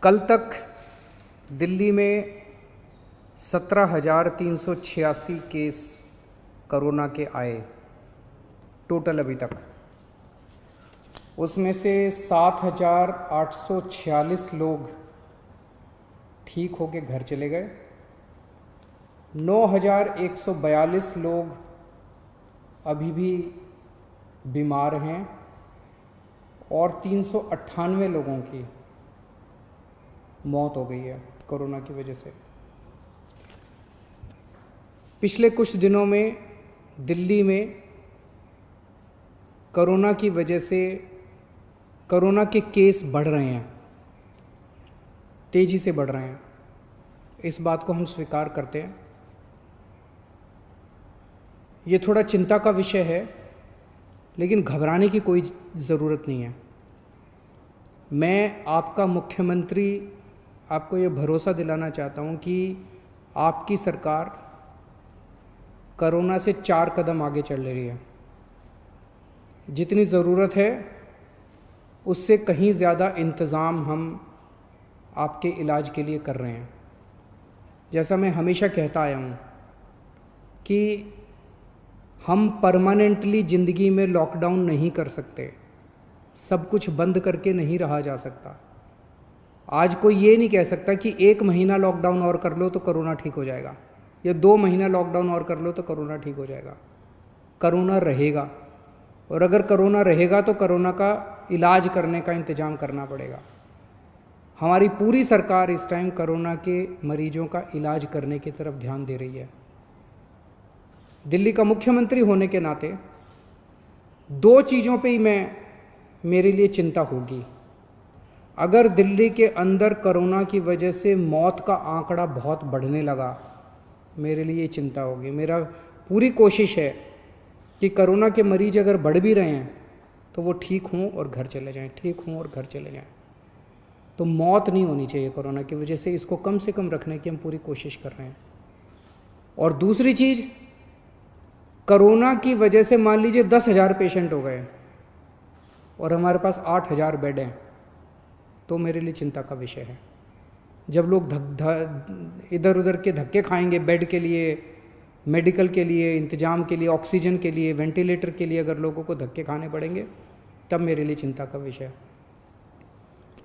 कल तक दिल्ली में 17,386 केस कोरोना के आए टोटल अभी तक। उसमें से 7,846 लोग ठीक होके घर चले गए, 9,142 लोग अभी भी बीमार हैं और 398 लोगों की मौत हो गई है कोरोना की वजह से। पिछले कुछ दिनों में दिल्ली में कोरोना की वजह से कोरोना के केस बढ़ रहे हैं, तेज़ी से बढ़ रहे हैं। इस बात को हम स्वीकार करते हैं। ये थोड़ा चिंता का विषय है, लेकिन घबराने की कोई ज़रूरत नहीं है। मैं आपका मुख्यमंत्री आपको ये भरोसा दिलाना चाहता हूँ कि आपकी सरकार कोरोना से 4 कदम आगे चल रही है। जितनी ज़रूरत है उससे कहीं ज़्यादा इंतज़ाम हम आपके इलाज के लिए कर रहे हैं। जैसा मैं हमेशा कहता आया हूँ कि हम परमानेंटली ज़िंदगी में लॉकडाउन नहीं कर सकते, सब कुछ बंद करके नहीं रहा जा सकता। आज कोई ये नहीं कह सकता कि 1 महीना लॉकडाउन और कर लो तो कोरोना ठीक हो जाएगा, या 2 महीना लॉकडाउन और कर लो तो कोरोना ठीक हो जाएगा। कोरोना रहेगा, और अगर कोरोना रहेगा तो कोरोना का इलाज करने का इंतज़ाम करना पड़ेगा। हमारी पूरी सरकार इस टाइम कोरोना के मरीजों का इलाज करने की तरफ ध्यान दे रही है। दिल्ली का मुख्यमंत्री होने के नाते 2 चीज़ों पे ही मेरे लिए चिंता होगी। अगर दिल्ली के अंदर कोरोना की वजह से मौत का आंकड़ा बहुत बढ़ने लगा, मेरे लिए चिंता होगी। मेरा पूरी कोशिश है कि कोरोना के मरीज अगर बढ़ भी रहे हैं तो वो ठीक हों और घर चले जाएं, ठीक हों और घर चले जाएं। तो मौत नहीं होनी चाहिए कोरोना की वजह से, इसको कम से कम रखने की हम पूरी कोशिश कर रहे हैं। और दूसरी चीज़, कोरोना की वजह से मान लीजिए 10,000 पेशेंट हो गए और हमारे पास 8,000 बेड हैं, तो मेरे लिए चिंता का विषय है। जब लोग इधर उधर के धक्के खाएंगे बेड के लिए, मेडिकल के लिए, इंतजाम के लिए, ऑक्सीजन के लिए, वेंटिलेटर के लिए अगर लोगों को धक्के खाने पड़ेंगे, तब मेरे लिए चिंता का विषय है।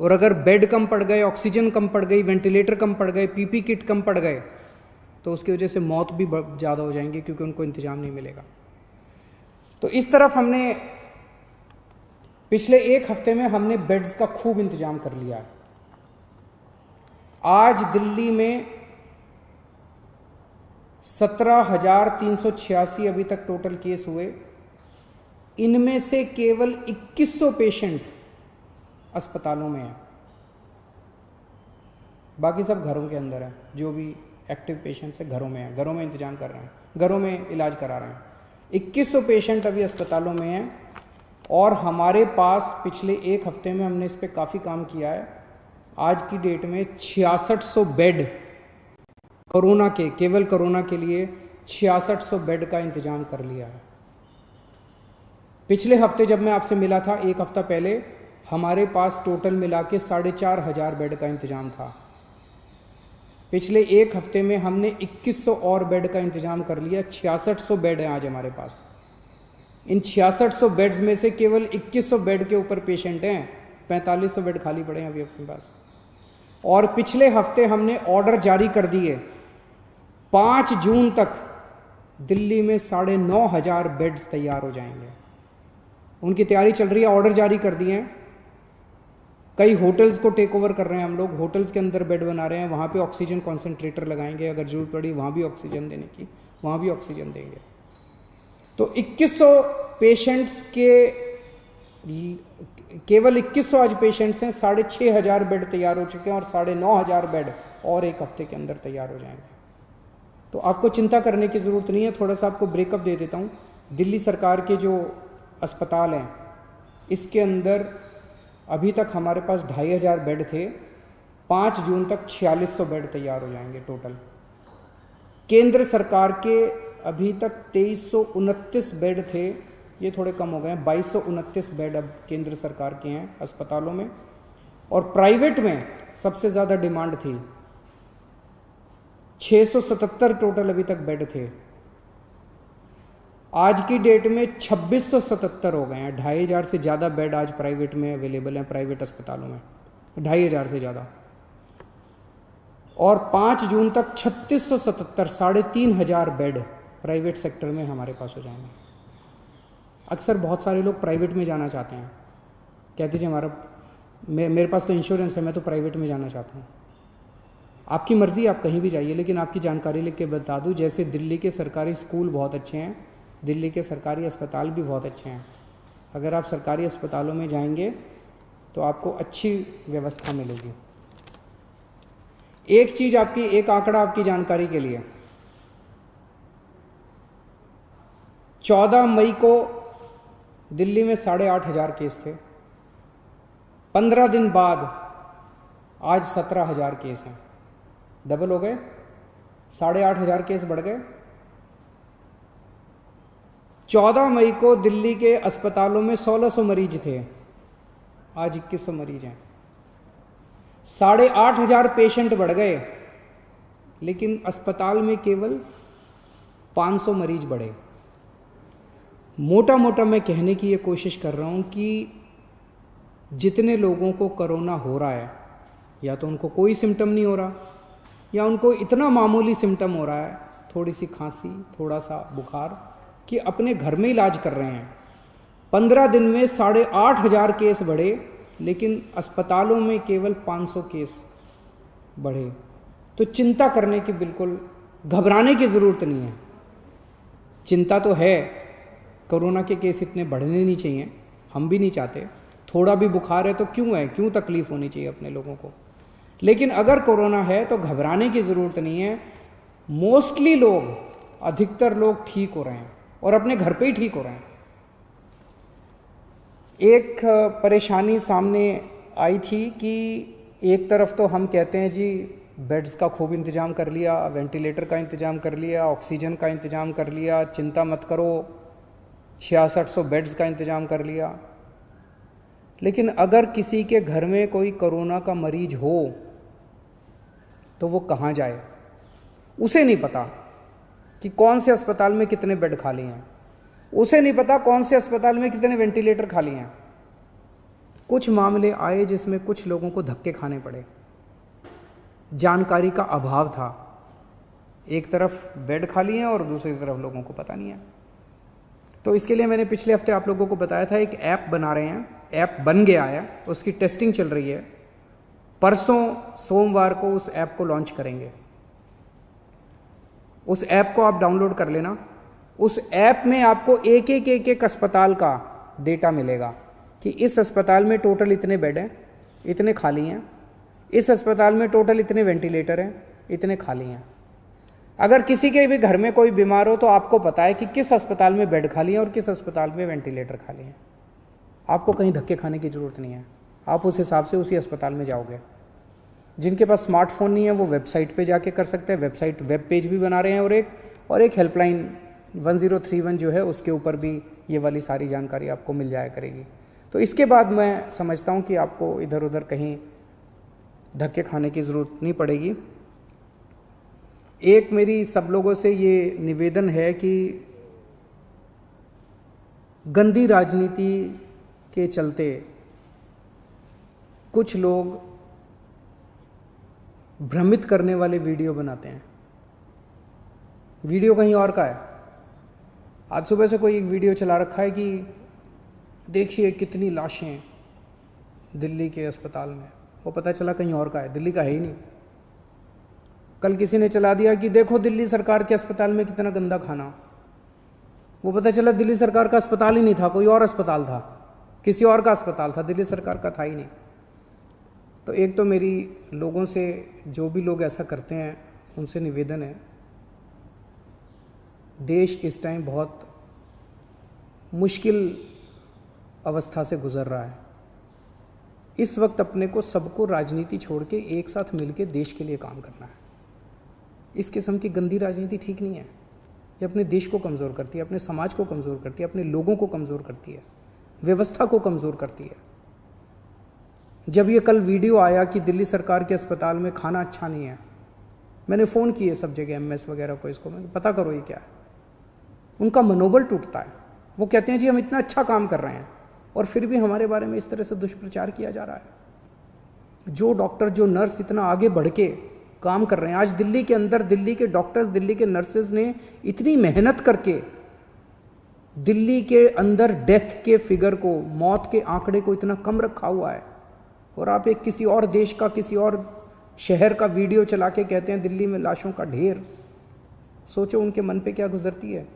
और अगर बेड कम पड़ गए, ऑक्सीजन कम पड़ गई, वेंटिलेटर कम पड़ गए, पीपी किट कम पड़ गए, तो उसकी वजह से मौत भी ज़्यादा हो जाएंगी, क्योंकि उनको इंतजाम नहीं मिलेगा। तो इस तरफ हमने पिछले 1 हफ्ते में हमने बेड्स का खूब इंतजाम कर लिया है। आज दिल्ली में 17,386 अभी तक टोटल केस हुए। इनमें से केवल 2100 पेशेंट अस्पतालों में हैं, बाकी सब घरों के अंदर हैं। जो भी एक्टिव पेशेंट्स हैं घरों में हैं, घरों में इंतजाम कर रहे हैं, घरों में इलाज करा रहे हैं। 2100 पेशेंट अभी अस्पतालों में हैं। और हमारे पास पिछले 1 हफ्ते में हमने इस पर काफ़ी काम किया है। आज की डेट में 6600 बेड कोरोना के, केवल कोरोना के लिए 6600 बेड का इंतजाम कर लिया है। पिछले हफ्ते जब मैं आपसे मिला था 1 हफ्ता पहले, हमारे पास टोटल मिला के 4,500 बेड का इंतजाम था। पिछले 1 हफ्ते में हमने 2100 और बेड का इंतजाम कर लिया। 6600 बेड हैं आज हमारे पास। इन 6600 बेड्स में से केवल 2100 बेड के ऊपर पेशेंट हैं, 4500 बेड खाली पड़े हैं अभी अपने पास। और पिछले हफ्ते हमने ऑर्डर जारी कर दिए, 5 जून तक दिल्ली में 9,500 बेड्स तैयार हो जाएंगे। उनकी तैयारी चल रही है, ऑर्डर जारी कर दिए हैं। कई होटल्स को टेक ओवर कर रहे हैं हम लोग, होटल्स के अंदर बेड बना रहे हैं, वहाँ पे ऑक्सीजन कॉन्सेंट्रेटर लगाएंगे, अगर जरूरत पड़ी वहाँ भी ऑक्सीजन देने की, वहाँ भी ऑक्सीजन देंगे। तो 2100 पेशेंट्स के, केवल 2100 आज पेशेंट्स हैं, 6,500 बेड तैयार हो चुके हैं और 9,500 बेड और 1 हफ्ते के अंदर तैयार हो जाएंगे। तो आपको चिंता करने की ज़रूरत नहीं है। थोड़ा सा आपको ब्रेकअप दे देता हूँ। दिल्ली सरकार के जो अस्पताल हैं, इसके अंदर अभी तक हमारे पास 2,500 बेड थे। 5 जून तक 4600 बेड तैयार हो जाएंगे टोटल। केंद्र सरकार के अभी तक 2329 बेड थे, ये थोड़े कम हो गए हैं, 2229 बेड अब केंद्र सरकार के हैं अस्पतालों में। और प्राइवेट में सबसे ज़्यादा डिमांड थी। 677 टोटल अभी तक बेड थे, आज की डेट में 2677 हो गए हैं। 2500 से ज़्यादा बेड आज प्राइवेट में अवेलेबल हैं, प्राइवेट अस्पतालों में 2500 से ज़्यादा। और 5 जून तक 3677, 3500 बेड प्राइवेट सेक्टर में हमारे पास हो जाएंगे। अक्सर बहुत सारे लोग प्राइवेट में जाना चाहते हैं, कहते जी मेरे पास तो इंश्योरेंस है, मैं तो प्राइवेट में जाना चाहता हूँ। आपकी मर्ज़ी, आप कहीं भी जाइए, लेकिन आपकी जानकारी लिख के बता दूँ, जैसे दिल्ली के सरकारी स्कूल बहुत अच्छे हैं, दिल्ली के सरकारी अस्पताल भी बहुत अच्छे हैं। अगर आप सरकारी अस्पतालों में जाएंगे तो आपको अच्छी व्यवस्था मिलेगी। एक चीज़ आपकी, एक आंकड़ा आपकी जानकारी के लिए, 14 मई को दिल्ली में 8,500 केस थे। 15 दिन बाद आज 17,000 केस हैं, डबल हो गए, 8,500 केस बढ़ गए। 14 मई को दिल्ली के अस्पतालों में 1,600 मरीज थे, आज 2,100 मरीज हैं। 8,500 पेशेंट बढ़ गए, लेकिन अस्पताल में केवल 500 मरीज बढ़े। मोटा मोटा मैं कहने की ये कोशिश कर रहा हूँ कि जितने लोगों को कोरोना हो रहा है, या तो उनको कोई सिम्टम नहीं हो रहा, या उनको इतना मामूली सिम्टम हो रहा है, थोड़ी सी खांसी, थोड़ा सा बुखार, कि अपने घर में इलाज कर रहे हैं। 15 दिन में 8,500 केस बढ़े, लेकिन अस्पतालों में केवल 500 केस बढ़े। तो चिंता करने की, बिल्कुल घबराने की ज़रूरत नहीं है। चिंता तो है, कोरोना के केस इतने बढ़ने नहीं चाहिए, हम भी नहीं चाहते। थोड़ा भी बुखार है तो क्यों तकलीफ होनी चाहिए अपने लोगों को। लेकिन अगर कोरोना है तो घबराने की ज़रूरत नहीं है। मोस्टली लोग, अधिकतर लोग ठीक हो रहे हैं और अपने घर पे ही ठीक हो रहे हैं। एक परेशानी सामने आई थी कि एक तरफ तो हम कहते हैं जी बेड्स का खूब इंतज़ाम कर लिया, वेंटिलेटर का इंतज़ाम कर लिया, ऑक्सीजन का इंतज़ाम कर लिया, चिंता मत करो, 6600 बेड्स का इंतज़ाम कर लिया। लेकिन अगर किसी के घर में कोई कोरोना का मरीज हो तो वो कहाँ जाए? उसे नहीं पता कि कौन से अस्पताल में कितने बेड खाली हैं, उसे नहीं पता कौन से अस्पताल में कितने वेंटिलेटर खाली हैं। कुछ मामले आए जिसमें कुछ लोगों को धक्के खाने पड़े, जानकारी का अभाव था। एक तरफ बेड खाली हैं और दूसरी तरफ लोगों को पता नहीं है। तो इसके लिए मैंने पिछले हफ्ते आप लोगों को बताया था, एक ऐप बना रहे हैं, ऐप बन गया है, उसकी टेस्टिंग चल रही है। परसों सोमवार को उस ऐप को लॉन्च करेंगे। उस ऐप को आप डाउनलोड कर लेना। उस ऐप में आपको एक अस्पताल का डेटा मिलेगा कि इस अस्पताल में टोटल इतने बेड हैं, इतने खाली हैं, इस अस्पताल में टोटल इतने वेंटिलेटर हैं, इतने खाली हैं। अगर किसी के भी घर में कोई बीमार हो तो आपको पता है कि किस अस्पताल में बेड खाली है और किस अस्पताल में वेंटिलेटर खाली है। आपको कहीं धक्के खाने की ज़रूरत नहीं है, आप उस हिसाब से उसी अस्पताल में जाओगे। जिनके पास स्मार्टफोन नहीं है वो वेबसाइट पे जाके कर सकते हैं, वेबसाइट वेब पेज भी बना रहे हैं, और एक हेल्पलाइन 1031 जो है उसके ऊपर भी ये वाली सारी जानकारी आपको मिल जाया करेगी। तो इसके बाद मैं समझता हूँ कि आपको इधर उधर कहीं धक्के खाने की ज़रूरत नहीं पड़ेगी। एक मेरी सब लोगों से ये निवेदन है कि गंदी राजनीति के चलते कुछ लोग भ्रमित करने वाले वीडियो बनाते हैं। वीडियो कहीं और का है। आज सुबह से कोई एक वीडियो चला रखा है कि देखिए कितनी लाशें दिल्ली के अस्पताल में, वो पता चला कहीं और का है, दिल्ली का है ही नहीं। कल किसी ने चला दिया कि देखो दिल्ली सरकार के अस्पताल में कितना गंदा खाना, वो पता चला दिल्ली सरकार का अस्पताल ही नहीं था, कोई और अस्पताल था, किसी और का अस्पताल था, दिल्ली सरकार का था ही नहीं। तो एक तो मेरी लोगों से, जो भी लोग ऐसा करते हैं उनसे निवेदन है, देश इस टाइम बहुत मुश्किल अवस्था से गुजर रहा है। इस वक्त अपने को सबको राजनीति छोड़ के एक साथ मिलकर देश के लिए काम करना है। इस किस्म की गंदी राजनीति ठीक नहीं है। ये अपने देश को कमज़ोर करती है, अपने समाज को कमज़ोर करती है, अपने लोगों को कमज़ोर करती है, व्यवस्था को कमज़ोर करती है। जब ये कल वीडियो आया कि दिल्ली सरकार के अस्पताल में खाना अच्छा नहीं है, मैंने फ़ोन किए सब जगह एमएस वगैरह को, इसको मैं पता करो ये क्या है। उनका मनोबल टूटता है। वो कहते हैं जी हम इतना अच्छा काम कर रहे हैं और फिर भी हमारे बारे में इस तरह से दुष्प्रचार किया जा रहा है। जो डॉक्टर, जो नर्स इतना आगे बढ़ के काम कर रहे हैं, आज दिल्ली के अंदर दिल्ली के डॉक्टर्स, दिल्ली के नर्सेज ने इतनी मेहनत करके दिल्ली के अंदर डेथ के फिगर को, मौत के आंकड़े को इतना कम रखा हुआ है, और आप एक किसी और देश का, किसी और शहर का वीडियो चला के कहते हैं दिल्ली में लाशों का ढेर। सोचो उनके मन पे क्या गुजरती है।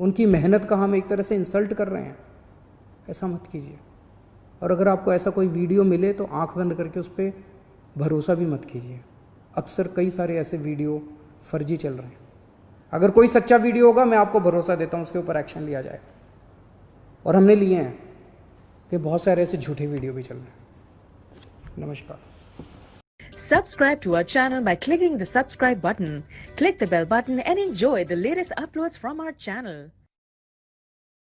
उनकी मेहनत का हम एक तरह से इंसल्ट कर रहे हैं। ऐसा मत कीजिए। और अगर आपको ऐसा कोई वीडियो मिले तो आंख बंद करके उस पर भरोसा भी मत कीजिए। अक्सर कई सारे ऐसे वीडियो फर्जी चल रहे हैं। अगर कोई सच्चा वीडियो होगा मैं आपको भरोसा देता हूँ उसके ऊपर एक्शन लिया जाएगा, और हमने लिए हैं कि बहुत सारे ऐसे झूठे वीडियो भी चल रहे हैं। नमस्कार। Subscribe to our channel by clicking the subscribe button. Click the bell button and enjoy the latest uploads from our channel.